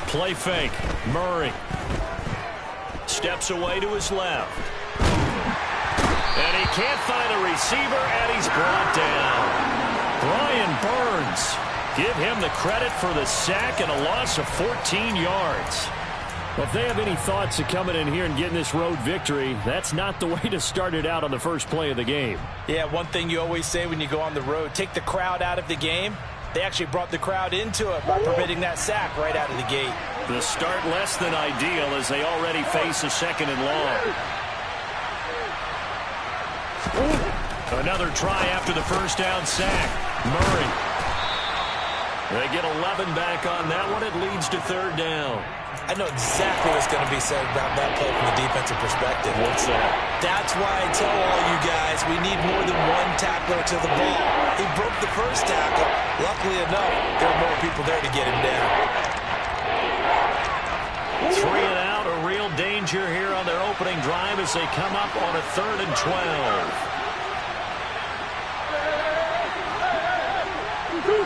Play fake. Murray steps away to his left. And he can't find a receiver, and he's brought down. Brian Burns. Give him the credit for the sack and a loss of 14 yards. Well, if they have any thoughts of coming in here and getting this road victory, that's not the way to start it out on the first play of the game. Yeah, one thing you always say when you go on the road, take the crowd out of the game. They actually brought the crowd into it by permitting that sack right out of the gate. The start less than ideal as they already face a second and long. Another try after the first down sack. Murray. They get 11 back on that one. It leads to third down. I know exactly what's going to be said about that play from the defensive perspective. What's that? That's why I tell all you guys we need more than one tackler to the ball. He broke the first tackle. Luckily enough, there were more people there to get him down. 3 and out, a real danger here on their opening drive as they come up on a 3rd and 12.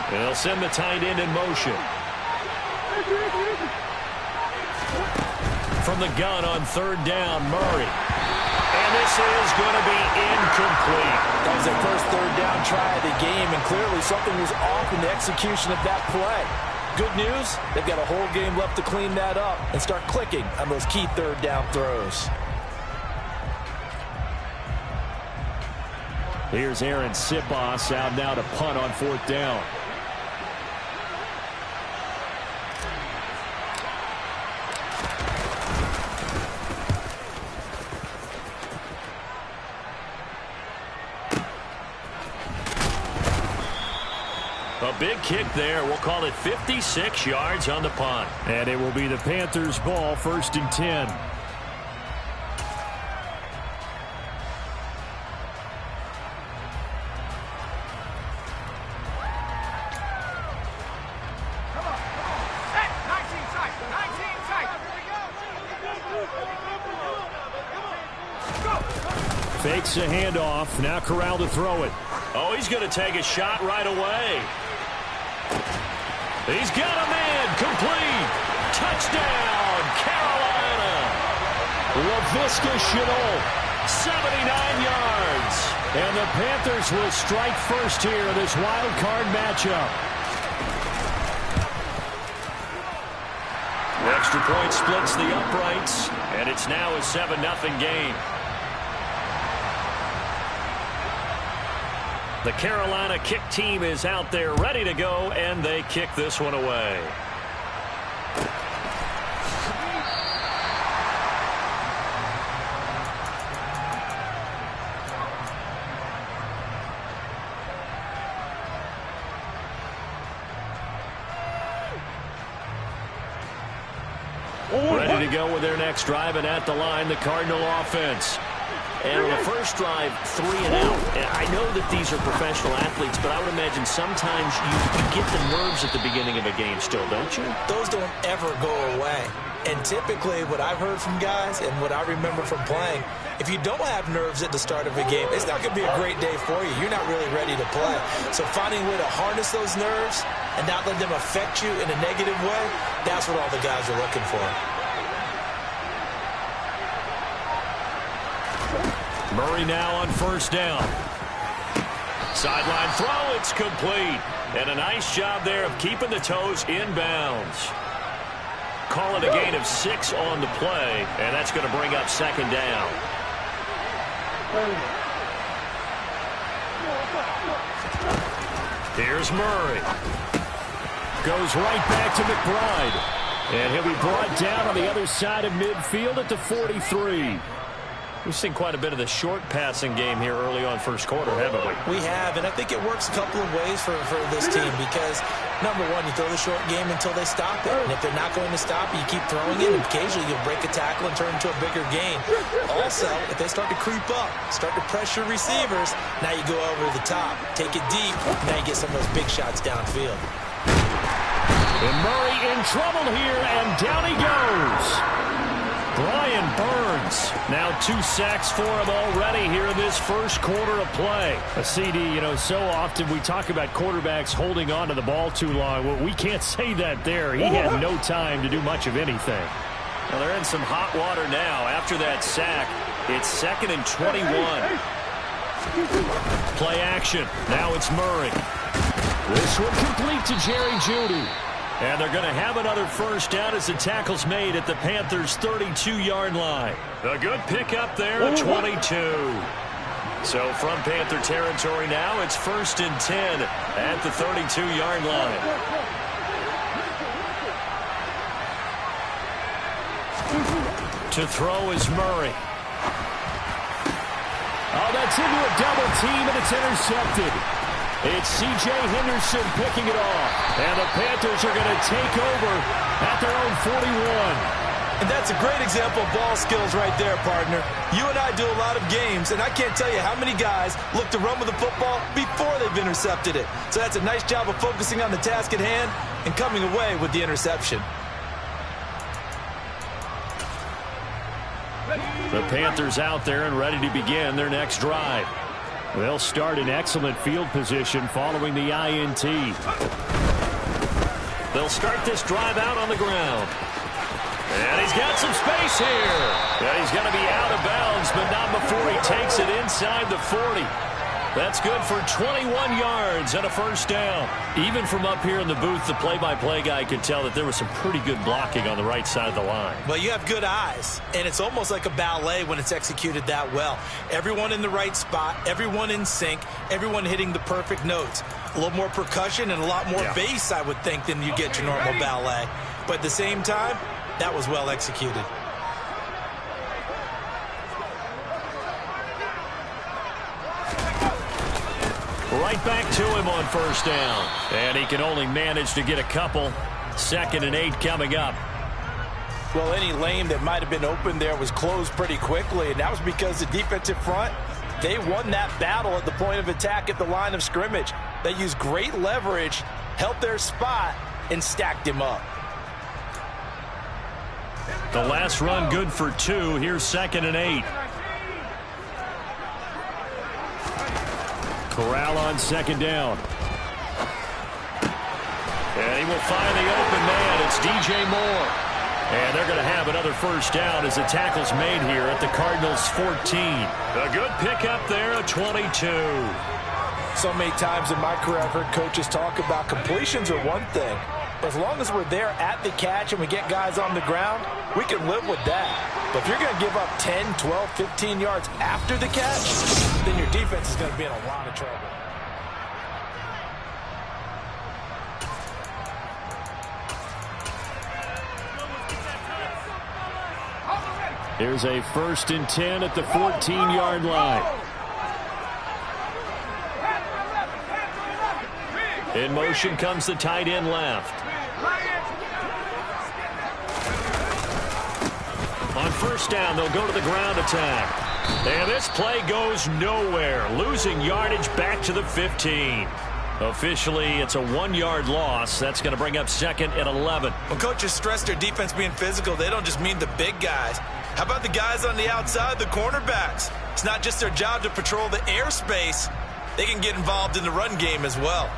They'll send the tight end in motion. From the gun on 3rd down, Murray. And this is going to be incomplete. That was their first 3rd down try of the game, and clearly something was off in the execution of that play. Good news, they've got a whole game left to clean that up and start clicking on those key 3rd down throws. Here's Aaron Sipos out now to punt on 4th down. A big kick there. We'll call it 56 yards on the punt. And it will be the Panthers' ball, 1st and 10. Fakes a handoff. Now Corral to throw it. Oh, he's going to take a shot right away. He's got a man. Complete. Touchdown, Carolina. Laviska Shenault. 79 yards. And the Panthers will strike first here in this wild card matchup. The extra point splits the uprights, and it's now a 7-0 game. The Carolina kick team is out there ready to go, and they kick this one away. Ready to go with their next drive, and at the line, the Cardinal offense. And on the first drive, 3 and out. And I know that these are professional athletes, but I would imagine sometimes you get the nerves at the beginning of a game still, don't you? Those don't ever go away. And typically what I've heard from guys and what I remember from playing, if you don't have nerves at the start of a game, it's not going to be a great day for you. You're not really ready to play. So finding a way to harness those nerves and not let them affect you in a negative way, that's what all the guys are looking for. Murray now on first down. Sideline throw, it's complete. And a nice job there of keeping the toes in bounds. Call it a gain of 6 on the play, and that's going to bring up second down. Here's Murray. Goes right back to McBride. And he'll be brought down on the other side of midfield at the 43. We've seen quite a bit of the short passing game here early on first quarter, haven't we? We have, and I think it works a couple of ways for this team because, number one, you throw the short game until they stop it. And if they're not going to stop it, you keep throwing it, and occasionally you'll break a tackle and turn into a bigger gain. Also, if they start to creep up, start to pressure receivers, now you go over the top, take it deep, now you get some of those big shots downfield. And Murray in trouble here, and down he goes. Brian Burns. Now 2 sacks for him already here in this first quarter of play. A CD, you know, so often we talk about quarterbacks holding on to the ball too long. Well, we can't say that there. He had no time to do much of anything. Well, they're in some hot water now. After that sack, it's 2nd and 21. Play action. Now it's Murray. This one complete to Jerry Jeudy. And they're going to have another first down as the tackle's made at the Panthers' 32-yard line. A good pickup there at 22. So from Panther territory now, it's 1st and 10 at the 32-yard line. To throw is Murray. Oh, that's into a double team, and it's intercepted. It's C.J. Henderson picking it off. And the Panthers are going to take over at their own 41. And that's a great example of ball skills right there, partner. You and I do a lot of games, and I can't tell you how many guys look to run with the football before they've intercepted it. So that's a nice job of focusing on the task at hand and coming away with the interception. The Panthers out there and ready to begin their next drive. They'll start in excellent field position following the INT. They'll start this drive out on the ground. And he's got some space here. Yeah, he's going to be out of bounds, but not before he takes it inside the 40. That's good for 21 yards and a first down. Even from up here in the booth, the play-by-play guy could tell that there was some pretty good blocking on the right side of the line. Well, you have good eyes, and it's almost like a ballet when it's executed that well. Everyone in the right spot, everyone in sync, everyone hitting the perfect notes. A little more percussion and a lot more bass, I would think, than you get your normal ballet. But at the same time, that was well executed. Right back to him on first down. And he can only manage to get a couple. 2nd and 8 coming up. Well, any lane that might have been open there was closed pretty quickly, and that was because the defensive front, they won that battle at the point of attack at the line of scrimmage. They used great leverage, held their spot, and stacked him up. The last run good for 2. Here's 2nd and 8. Corral on 2nd down. And he will find the open man. It's DJ Moore. And they're going to have another first down as the tackle's made here at the Cardinals' 14. A good pickup there at 22. So many times in my career I've heard coaches talk about completions are one thing. But as long as we're there at the catch and we get guys on the ground, we can live with that. But if you're going to give up 10, 12, 15 yards after the catch, then your defense is going to be in a lot of trouble. Here's a 1st and 10 at the 14-yard line. In motion comes the tight end left. On first down, they'll go to the ground attack. And this play goes nowhere. Losing yardage back to the 15. Officially, it's a 1-yard loss. That's going to bring up 2nd and 11. When coaches stress their defense being physical, they don't just mean the big guys. How about the guys on the outside, the cornerbacks? It's not just their job to patrol the airspace. They can get involved in the run game as well.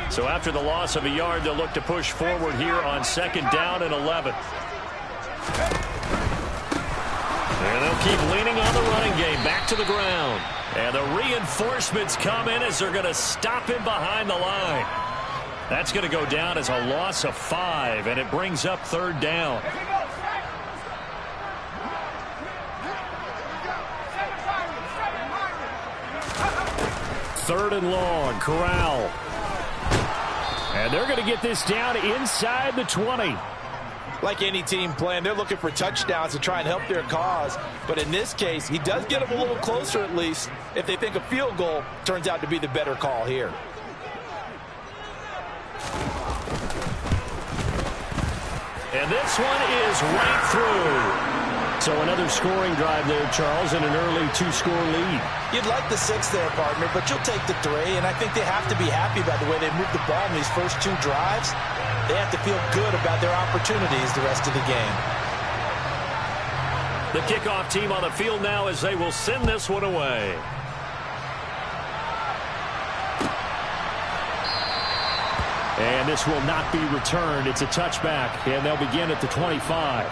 So after the loss of a yard, they'll look to push forward here on 2nd down and 11. And they'll keep leaning on the running game. Back to the ground. And the reinforcements come in as they're going to stop him behind the line. That's going to go down as a loss of 5, and it brings up 3rd down. Third and long. Corral. And they're going to get this down inside the 20. Like any team playing, they're looking for touchdowns to try and help their cause. But in this case, he does get them a little closer at least if they think a field goal turns out to be the better call here. And this one is right through. So another scoring drive there, Charles, and an early 2-score lead. You'd like the 6 there, partner, but you'll take the 3, and I think they have to be happy about the way they moved the ball in these first 2 drives. They have to feel good about their opportunities the rest of the game. The kickoff team on the field now as they will send this one away. And this will not be returned. It's a touchback, and they'll begin at the 25.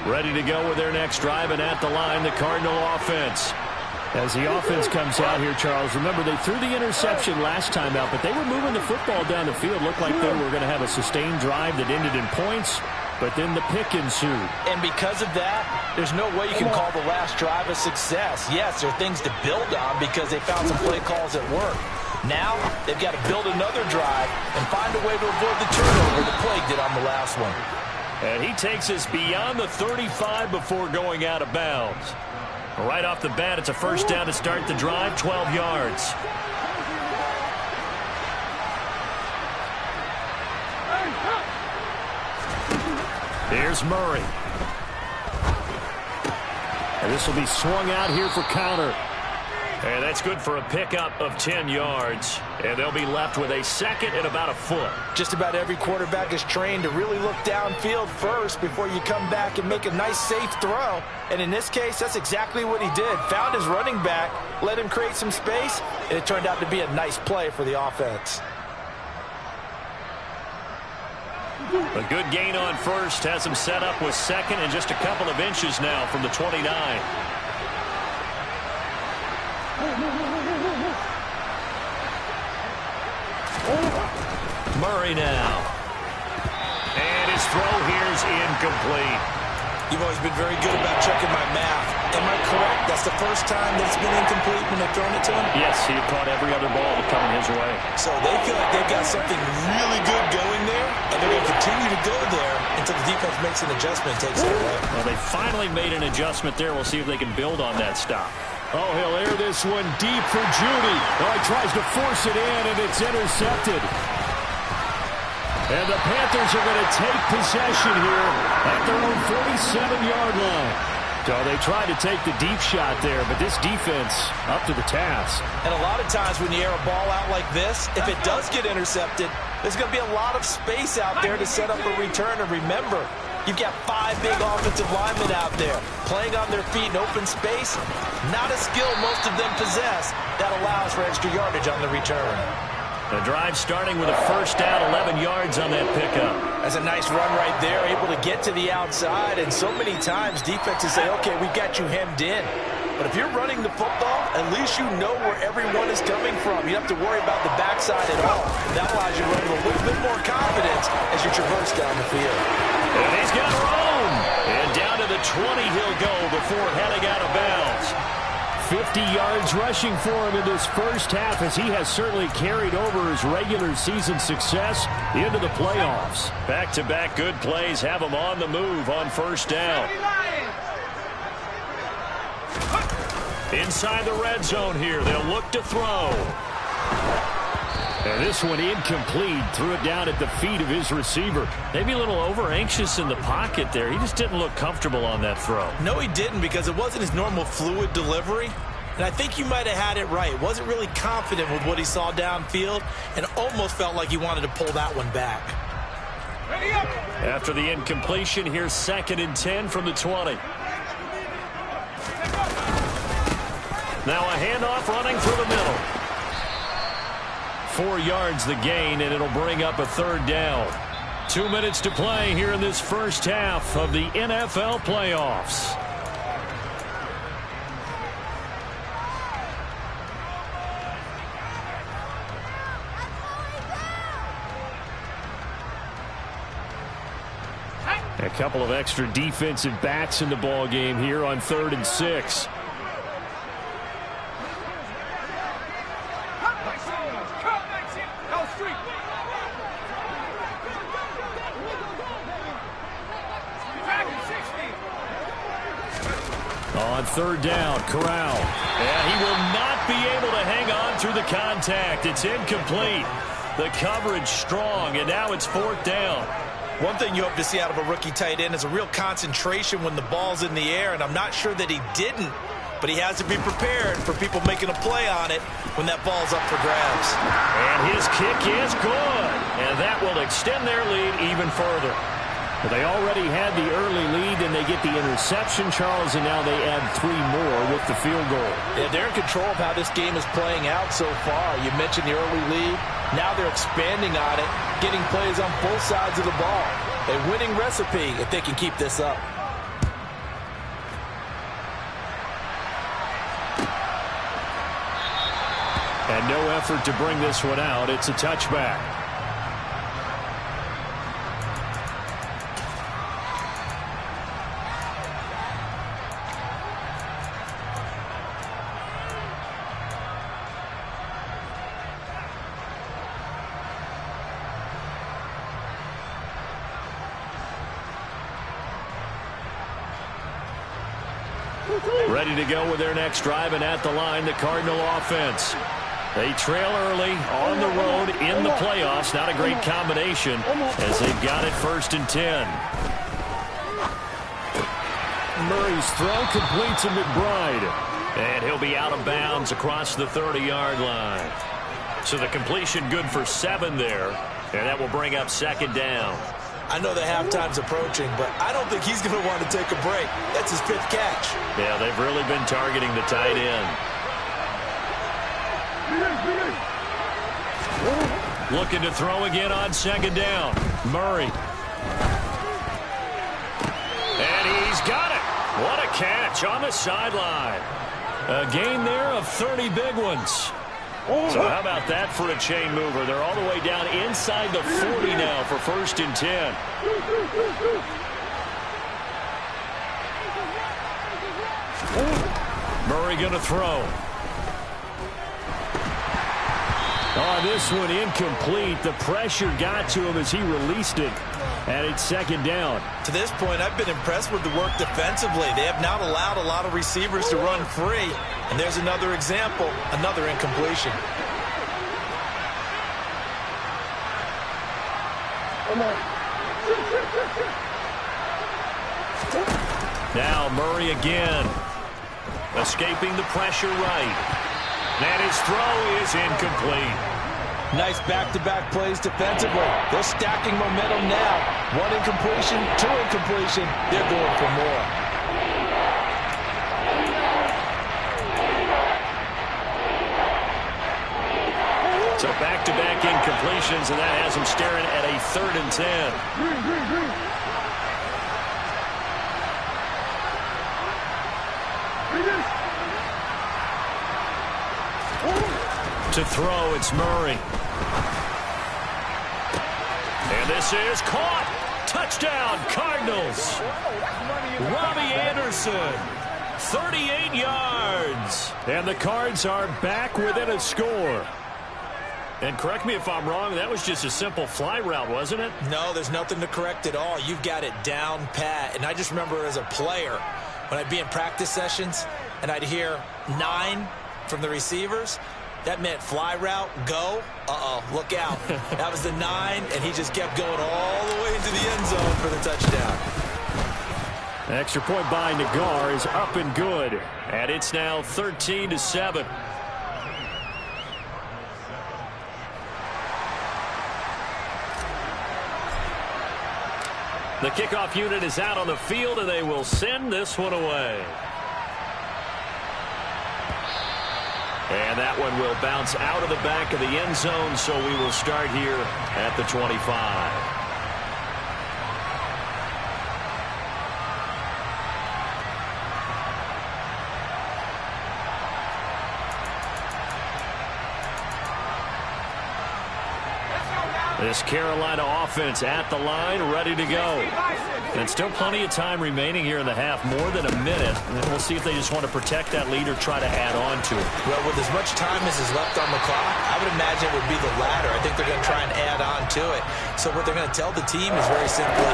Ready to go with their next drive, and at the line, the Cardinal offense. As the offense comes out here, Charles, remember they threw the interception last time out, but they were moving the football down the field. Looked like they were going to have a sustained drive that ended in points, but then the pick ensued. And because of that, there's no way you can call the last drive a success. Yes, there are things to build on because they found some play calls at work. Now, they've got to build another drive and find a way to avoid the turnover the Plague did on the last one. And he takes us beyond the 35 before going out of bounds. Right off the bat, it's a first down to start the drive, 12 yards. Here's Murray. And this will be swung out here for counter. And that's good for a pickup of 10 yards. And they'll be left with a second and about a foot. Just about every quarterback is trained to really look downfield first before you come back and make a nice, safe throw. And in this case, that's exactly what he did. Found his running back, let him create some space, and it turned out to be a nice play for the offense. A good gain on first has him set up with second and just a couple of inches now from the 29. Murray now. And his throw here's incomplete. You've always been very good about checking my math. Am I correct? That's the first time that it's been incomplete when they've thrown it to him? Yes, he had caught every other ball coming his way. So they feel like they've got something really good going there, and they're going to continue to go there until the defense makes an adjustment and takes it away. Well, they finally made an adjustment there. We'll see if they can build on that stop. Oh, he'll air this one deep for Judy. Oh, he tries to force it in, and it's intercepted. And the Panthers are going to take possession here at their own 47-yard line. So they tried to take the deep shot there, but this defense up to the task. And a lot of times when you air a ball out like this, if it does get intercepted, there's going to be a lot of space out there to set up a return. And remember, you've got 5 big offensive linemen out there playing on their feet in open space. Not a skill most of them possess that allows for extra yardage on the return. The drive starting with a first down, 11 yards on that pickup. That's a nice run right there, able to get to the outside. And so many times defenses say, okay, we've got you hemmed in. But if you're running the football, at least you know where everyone is coming from. You don't have to worry about the backside at all. That allows you to run with a little bit more confidence as you traverse down the field. And he's got room. And down to the 20 he'll go before heading out of bounds. 50 yards rushing for him in this first half, as he has certainly carried over his regular season success into the playoffs. Back-to-back good plays have him on the move on first down. Inside the red zone here, they'll look to throw. And this one incomplete. Threw it down at the feet of his receiver. Maybe a little over-anxious in the pocket there. He just didn't look comfortable on that throw. No, he didn't, because it wasn't his normal fluid delivery. And I think you might have had it right. Wasn't really confident with what he saw downfield and almost felt like he wanted to pull that one back. After the incompletion, here's 2nd and 10 from the 20. Now a handoff running through the middle. 4 yards the gain, and it'll bring up a third down. 2 minutes to play here in this first half of the NFL playoffs. A couple of extra defensive backs in the ball game here on 3rd and 6. third down. Corral. And he will not be able to hang on through the contact. It's incomplete. The coverage strong, and now it's fourth down. One thing you hope to see out of a rookie tight end is a real concentration when the ball's in the air, and I'm not sure that he didn't, but he has to be prepared for people making a play on it when that ball's up for grabs. And his kick is good, and that will extend their lead even further. Well, they already had the early lead, and they get the interception, Charles, and now they add 3 more with the field goal. Yeah, they're in control of how this game is playing out so far. You mentioned the early lead. Now they're expanding on it, getting plays on both sides of the ball. A winning recipe if they can keep this up. And no effort to bring this one out. It's a touchback. Ready to go with their next drive, and at the line, the Cardinal offense. They trail early on the road in the playoffs. Not a great combination as they've got it 1st and 10. Murray's throw complete to McBride. And he'll be out of bounds across the 30-yard line. So the completion good for 7 there, and that will bring up 2nd down. I know the halftime's approaching, but I don't think he's going to want to take a break. That's his 5th catch. Yeah, they've really been targeting the tight end. Looking to throw again on 2nd down. Murray. And he's got it. What a catch on the sideline. A gain there of 30 big ones. So how about that for a chain mover? They're all the way down inside the 40 now for 1st and 10. Murray going to throw. Oh, this one incomplete. The pressure got to him as he released it. And it's 2nd down. To this point, I've been impressed with the work defensively. They have not allowed a lot of receivers to run free. And there's another example, another incompletion. Now Murray again. Escaping the pressure right. And his throw is incomplete. Nice back-to-back plays defensively. They're stacking momentum now. 1 incompletion, 2 incompletion. They're going for more. So back-to-back incompletions, and that has him staring at a 3rd and 10. To throw, it's Murray. And this is caught. Touchdown, Cardinals. Robbie Anderson, 38 yards. And the Cards are back within a score. And correct me if I'm wrong, that was just a simple fly route, wasn't it? No, there's nothing to correct at all. You've got it down pat. And I just remember as a player, when I'd be in practice sessions and I'd hear 9 from the receivers, that meant fly route, go. Uh-oh, look out. That was the 9, and he just kept going all the way into the end zone for the touchdown. An extra point by Nagar is up and good. And it's now 13-7. The kickoff unit is out on the field, and they will send this one away. And that one will bounce out of the back of the end zone, so we will start here at the 25. This Carolina offense at the line, ready to go. And still plenty of time remaining here in the half, more than a minute. And we'll see if they just want to protect that lead or try to add on to it. Well, with as much time as is left on the clock, I would imagine it would be the latter. I think they're going to try and add on to it. So what they're going to tell the team is very simply,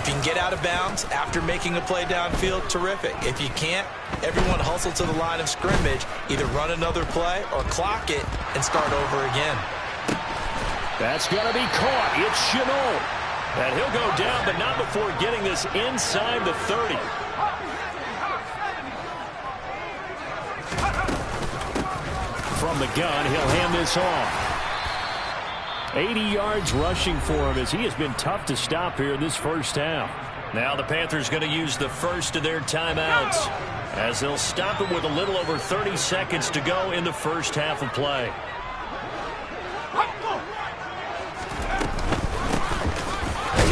if you can get out of bounds after making a play downfield, terrific. If you can't, everyone hustle to the line of scrimmage, either run another play or clock it and start over again. That's going to be caught. It's Chenault. And he'll go down, but not before getting this inside the 30. From the gun, he'll hand this off. 80 yards rushing for him as he has been tough to stop here in this first half. Now the Panthers going to use the first of their timeouts as they'll stop it with a little over 30 seconds to go in the first half of play.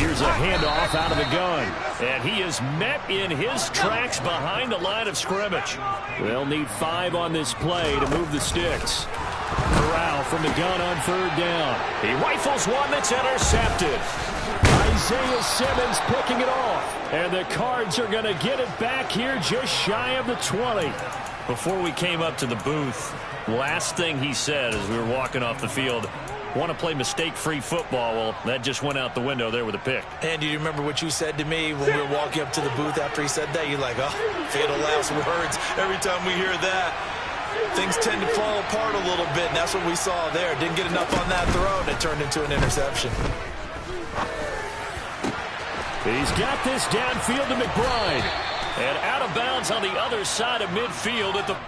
Here's a handoff out of the gun. And he is met in his tracks behind the line of scrimmage. They'll need 5 on this play to move the sticks. Corral from the gun on third down. He rifles one that's intercepted. Isaiah Simmons picking it off. And the Cards are going to get it back here just shy of the 20. Before we came up to the booth, last thing he said as we were walking off the field, want to play mistake-free football. Well, that just went out the window there with a pick. And do you remember what you said to me when we were walking up to the booth after he said that? You're like, oh, fatal last words. Every time we hear that, things tend to fall apart a little bit, and that's what we saw there. Didn't get enough on that throw, and it turned into an interception. He's got this downfield to McBride. And out of bounds on the other side of midfield at the...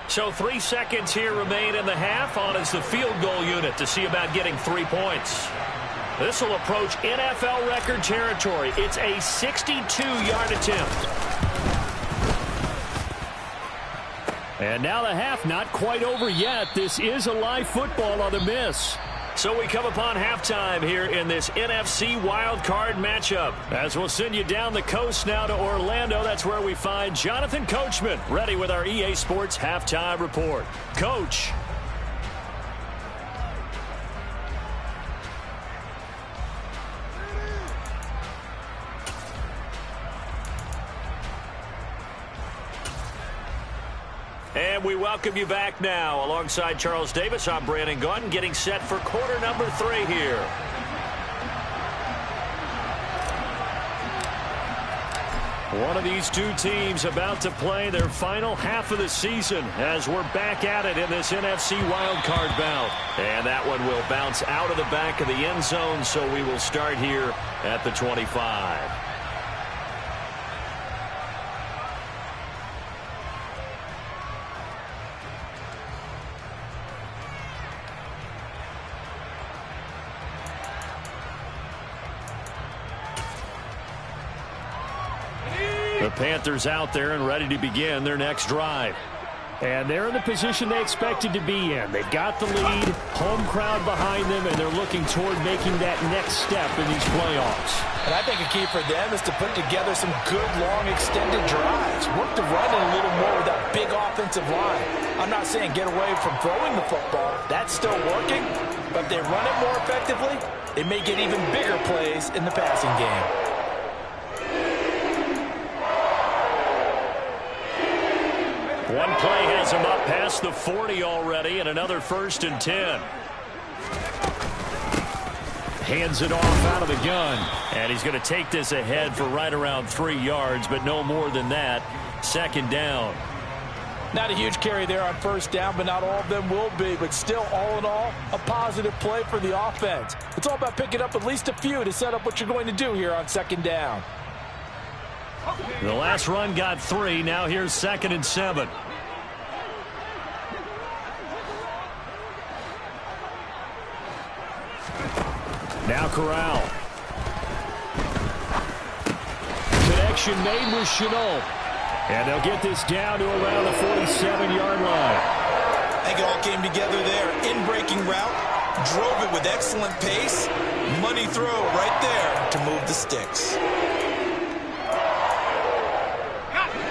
So 3 seconds here remain in the half. On is the field goal unit to see about getting 3 points. This will approach NFL record territory. It's a 62-yard attempt. And now the half not quite over yet. This is a live football on the miss. So we come upon halftime here in this NFC wildcard matchup. As we'll send you down the coast now to Orlando, that's where we find Jonathan Coachman, ready with our EA Sports halftime report. Coach. And we welcome you back now. Alongside Charles Davis, I'm Brandon Gaudin, getting set for quarter number 3 here. One of these two teams about to play their final half of the season as we're back at it in this NFC wildcard bout. And that one will bounce out of the back of the end zone, so we will start here at the 25. The Panthers out there and ready to begin their next drive. And they're in the position they expected to be in. They've got the lead, home crowd behind them, and they're looking toward making that next step in these playoffs. And I think a key for them is to put together some good, long, extended drives. Work the run in a little more with that big offensive line. I'm not saying get away from throwing the football. That's still working. But if they run it more effectively, they may get even bigger plays in the passing game. One play has him up past the 40 already, and another 1st and 10. Hands it off out of the gun. And he's going to take this ahead for right around 3 yards, but no more than that. Second down. Not a huge carry there on first down, but not all of them will be. But still, all in all, a positive play for the offense. It's all about picking up at least a few to set up what you're going to do here on second down. The last run got 3. Now here's 2nd and 7. Now Corral. Connection made with Chenault. And they'll get this down to around the 47-yard line. I think it all came together there. In-breaking route, drove it with excellent pace. Money throw right there to move the sticks.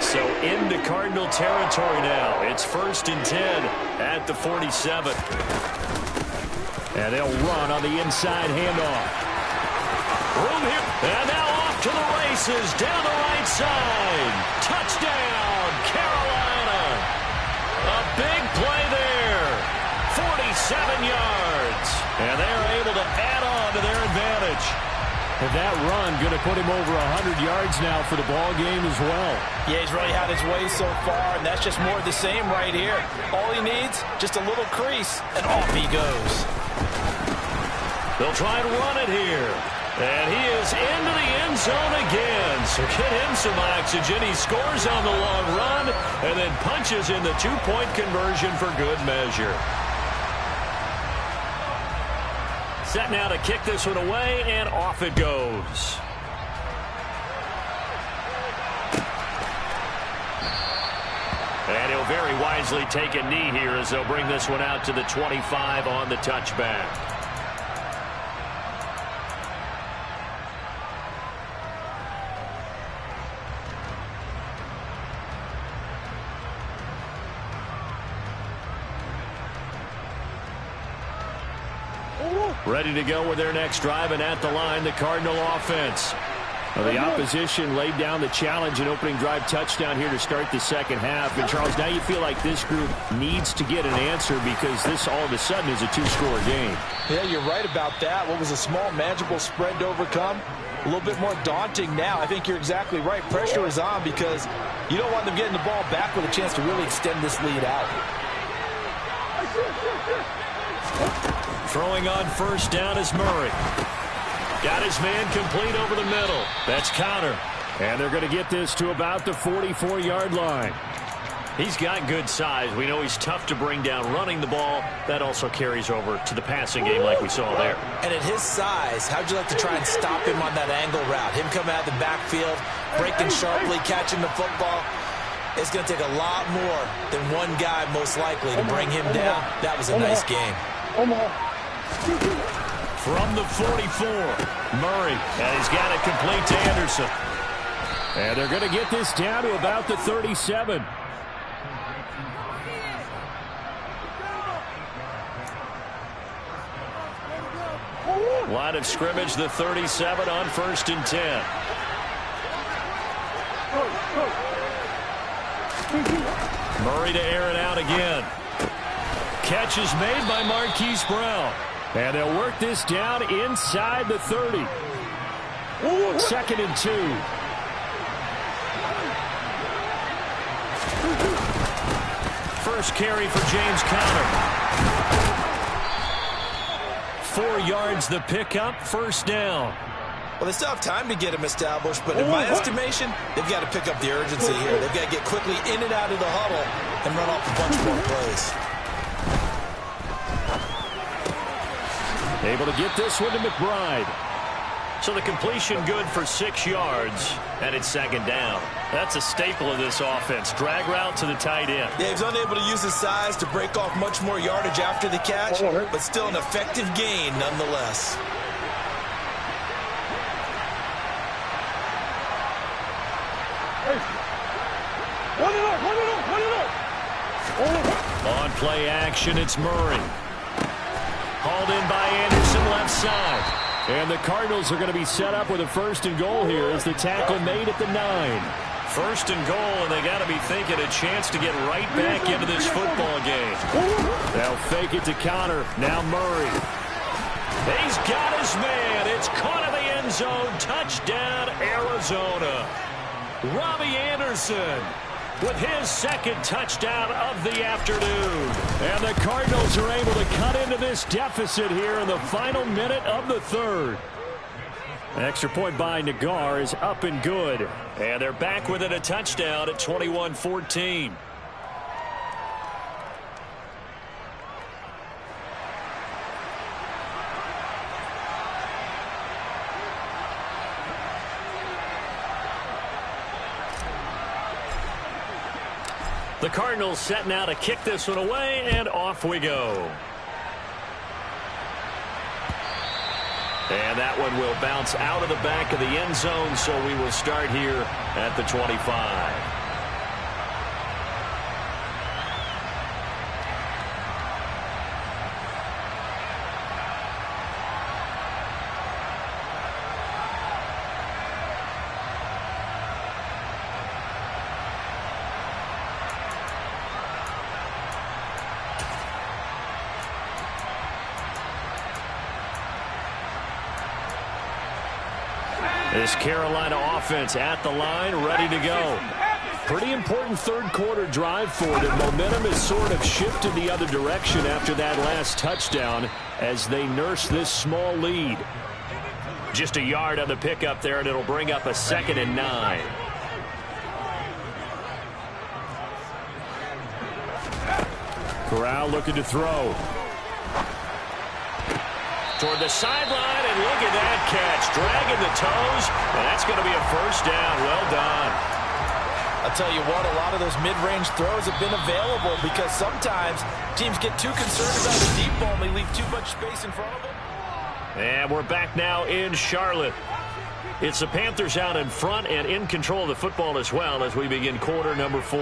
So into Cardinal territory now. It's 1st and 10 at the 47. And they'll run on the inside handoff. Room here. And now off to the races down the right side. Touchdown, Carolina. A big play there. 47 yards. And they're able to add on to their advantage. And that run going to put him over 100 yards now for the ball game as well. Yeah, he's really had his way so far, and that's just more of the same right here. All he needs, just a little crease, and off he goes. They'll try and run it here. And he is into the end zone again. So get him some oxygen. He scores on the long run and then punches in the 2-point conversion for good measure. Set now to kick this one away, and off it goes. And he'll very wisely take a knee here as they'll bring this one out to the 25 on the touchback. Ready to go with their next drive, and at the line, the Cardinal offense. Well, the opposition laid down the challenge and opening drive touchdown here to start the second half. And, Charles, now you feel like this group needs to get an answer because this all of a sudden is a 2-score game. Yeah, you're right about that. What was a small, manageable spread to overcome, a little bit more daunting now. I think you're exactly right. Pressure is on because you don't want them getting the ball back with a chance to really extend this lead out. Throwing on first down is Murray. Got his man complete over the middle. That's Connor. And they're going to get this to about the 44-yard line. He's got good size. We know he's tough to bring down running the ball. That also carries over to the passing game like we saw there. And at his size, how'd you like to try and stop him on that angle route? Him coming out of the backfield, breaking sharply, catching the football. It's going to take a lot more than one guy, most likely, to bring him down. That was a nice game. From the 44, Murray, and he's got it complete to Anderson. And they're going to get this down to about the 37. Line of scrimmage, the 37 on 1st and 10. Murray to air it out again. Catch is made by Marquise Brown. And they'll work this down inside the 30. 2nd and 2. First carry for James Conner. 4 yards the pickup, first down. Well, they still have time to get him established, but in my estimation, they've got to pick up the urgency here. They've got to get quickly in and out of the huddle and run off a bunch more plays. Able to get this one to McBride. So the completion good for 6 yards, and it's 2nd down. That's a staple of this offense. Drag route to the tight end. Yeah, he's unable to use his size to break off much more yardage after the catch, but still an effective gain nonetheless. On play action, it's Murray. Hauled in by Anderson, left side. And the Cardinals are going to be set up with a 1st and goal here as the tackle made at the 9. 1st and goal, and they got to be thinking a chance to get right back into this football game. They'll fake it to Connor. Now Murray. He's got his man. It's caught in the end zone. Touchdown, Arizona. Robbie Anderson with his second touchdown of the afternoon. And the Cardinals are able to cut into this deficit here in the final minute of the third. An extra point by Nagar is up and good. And they're back within a touchdown at 21-14. The Cardinals setting out to kick this one away, and off we go. And that one will bounce out of the back of the end zone, so we will start here at the 25. This Carolina offense at the line, ready to go. Pretty important third quarter drive for them. Momentum has sort of shifted the other direction after that last touchdown as they nurse this small lead. Just a yard on the pickup there, and it'll bring up a 2nd and 9. Corral looking to throw. Toward the sideline, and look at that catch. Dragging the toes, and that's going to be a first down. Well done. I'll tell you what, a lot of those mid-range throws have been available because sometimes teams get too concerned about the deep ball and they leave too much space in front of them. And we're back now in Charlotte. It's the Panthers out in front and in control of the football as well as we begin quarter number 4.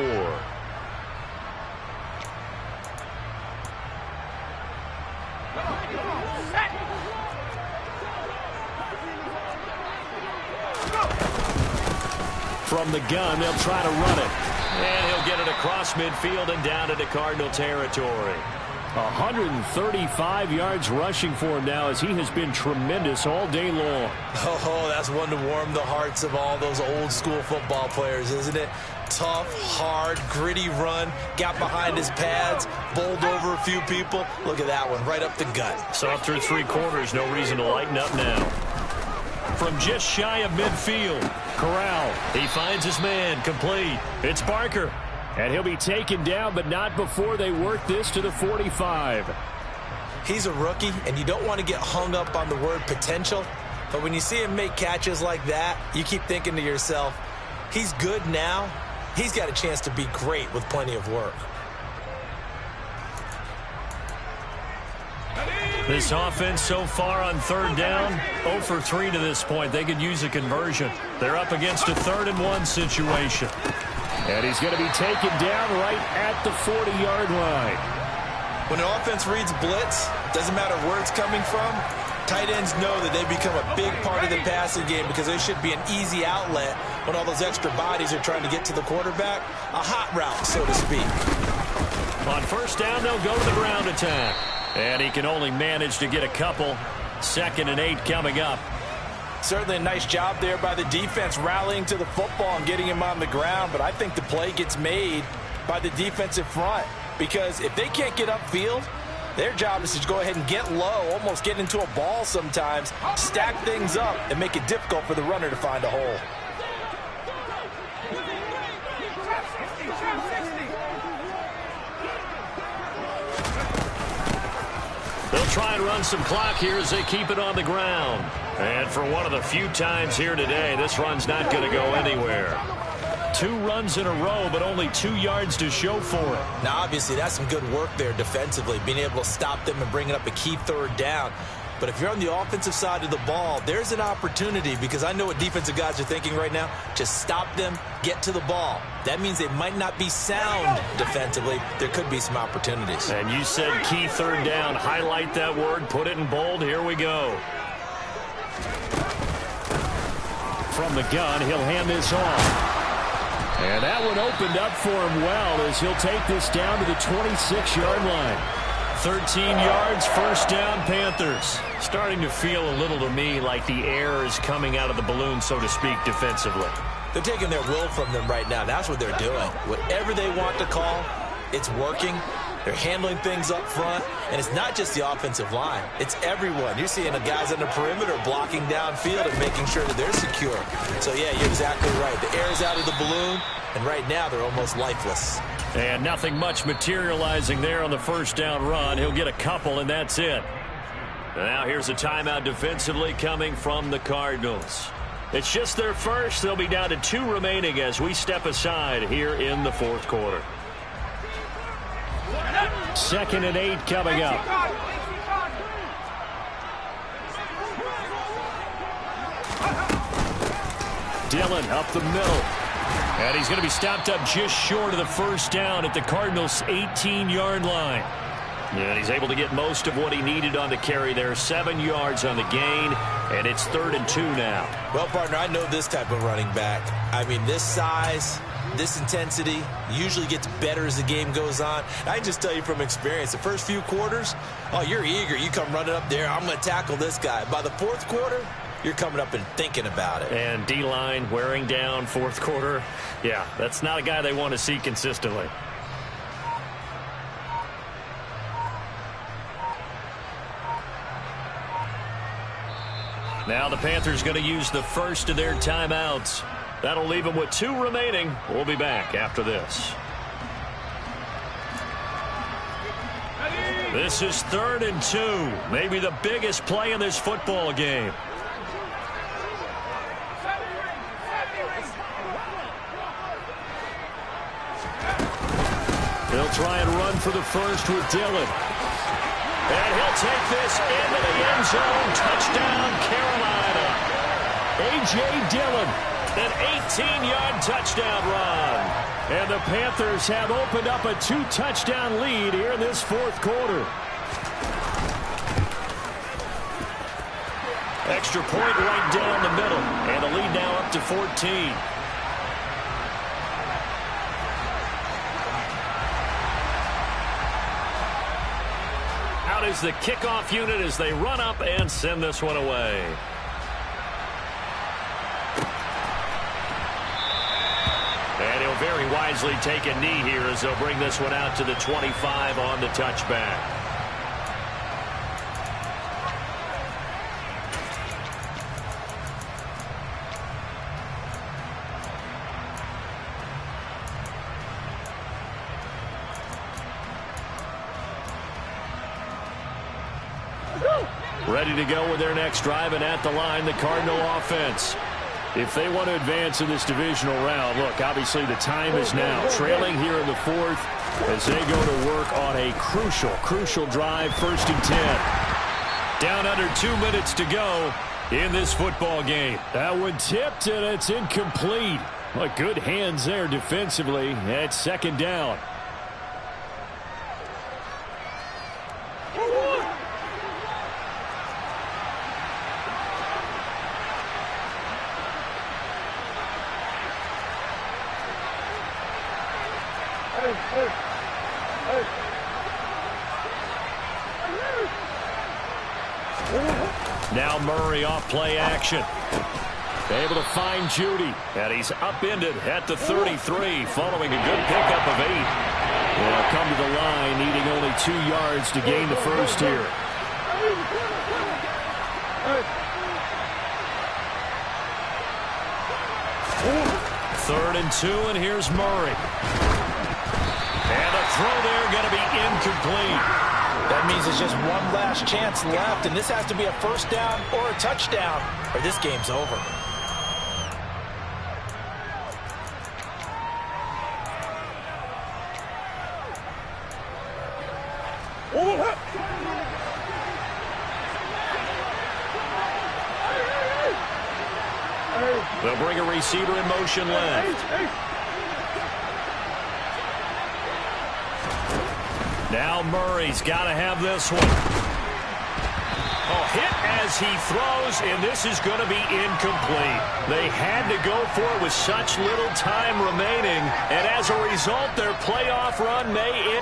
From the gun, they'll try to run it. And he'll get it across midfield and down into Cardinal territory. 135 yards rushing for him now as he has been tremendous all day long. Oh, that's one to warm the hearts of all those old school football players, isn't it? Tough, hard, gritty run, got behind his pads, bowled over a few people. Look at that one, right up the gut. So through 3 quarters, no reason to lighten up now. From just shy of midfield, Corral. He finds his man, complete. It's Barker. And he'll be taken down, but not before they work this to the 45. He's a rookie, and you don't want to get hung up on the word potential. But when you see him make catches like that, you keep thinking to yourself, he's good now. He's got a chance to be great with plenty of work. This offense so far on 3rd down, 0 for 3 to this point. They could use a conversion. They're up against a 3rd and 1 situation. And he's going to be taken down right at the 40-yard line. When an offense reads blitz, doesn't matter where it's coming from, tight ends know that they become a big part of the passing game because they should be an easy outlet when all those extra bodies are trying to get to the quarterback. A hot route, so to speak. On 1st down, they'll go to the ground attack. And he can only manage to get a couple. 2nd and 8 coming up. Certainly a nice job there by the defense rallying to the football and getting him on the ground. But I think the play gets made by the defensive front because if they can't get upfield, their job is to go ahead and get low, almost get into a ball sometimes, stack things up, and make it difficult for the runner to find a hole. They'll try and run some clock here as they keep it on the ground. And for one of the few times here today, this run's not going to go anywhere. 2 runs in a row, but only 2 yards to show for it. Now, obviously, that's some good work there defensively, being able to stop them and bringing up a key 3rd down. But if you're on the offensive side of the ball, there's an opportunity because I know what defensive guys are thinking right now. Just stop them, get to the ball. That means they might not be sound defensively. There could be some opportunities. And you said key 3rd down. Highlight that word, put it in bold. Here we go. From the gun, he'll hand this off. And that one opened up for him well as he'll take this down to the 26-yard line. 13 yards, first down, Panthers. Starting to feel a little to me like the air is coming out of the balloon, so to speak, defensively. They're taking their will from them right now. That's what they're doing. Whatever they want to call, it's working. They're handling things up front, and it's not just the offensive line. It's everyone. You're seeing the guys on the perimeter blocking downfield and making sure that they're secure. So, yeah, you're exactly right. The air's out of the balloon, and right now they're almost lifeless. And nothing much materializing there on the first down run. He'll get a couple, and that's it. Now here's a timeout defensively coming from the Cardinals. It's just their first. They'll be down to 2 remaining as we step aside here in the fourth quarter. 2nd and 8 coming up. Dillon up the middle. And he's going to be stopped up just short of the first down at the Cardinals' 18-yard line. And he's able to get most of what he needed on the carry there. 7 yards on the gain, and it's 3rd and 2 now. Well, partner, I know this type of running back. I mean, this size, this intensity usually gets better as the game goes on. I can just tell you from experience, the first few quarters, oh, you're eager. You come running up there, I'm going to tackle this guy. By the fourth quarter, you're coming up and thinking about it. And D-line wearing down fourth quarter. Yeah, that's not a guy they want to see consistently. Now the Panthers going to use the first of their timeouts. That'll leave them with 2 remaining. We'll be back after this. This is 3rd and 2. Maybe the biggest play in this football game. He'll try and run for the first with Dillon. And he'll take this into the end zone. Touchdown, Carolina. A.J. Dillon, an 18-yard touchdown run. And the Panthers have opened up a 2-touchdown lead here in this fourth quarter. Extra point right down the middle. And the lead now up to 14. Is the kickoff unit as they run up and send this one away. And he'll very wisely take a knee here as they'll bring this one out to the 25 on the touchback. Ready to go with their next drive, and at the line, the Cardinal offense. If they want to advance in this divisional round, look, obviously the time is now. Trailing here in the fourth as they go to work on a crucial drive, 1st and 10. Down under 2 minutes to go in this football game. That one tipped, and it's incomplete. But good hands there defensively at 2nd down. Now Murray off play action. Able to find Judy. And he's upended at the 33 following a good pickup of 8. They'll come to the line needing only 2 yards to gain the first here. Third and 2, and here's Murray. And a throw there going to be incomplete. That means there's just one last chance left, and this has to be a first down or a touchdown, or this game's over. They'll bring a receiver in motion left. Now Murray's got to have this one. Oh, hit as he throws, and this is going to be incomplete. They had to go for it with such little time remaining, and as a result, their playoff run may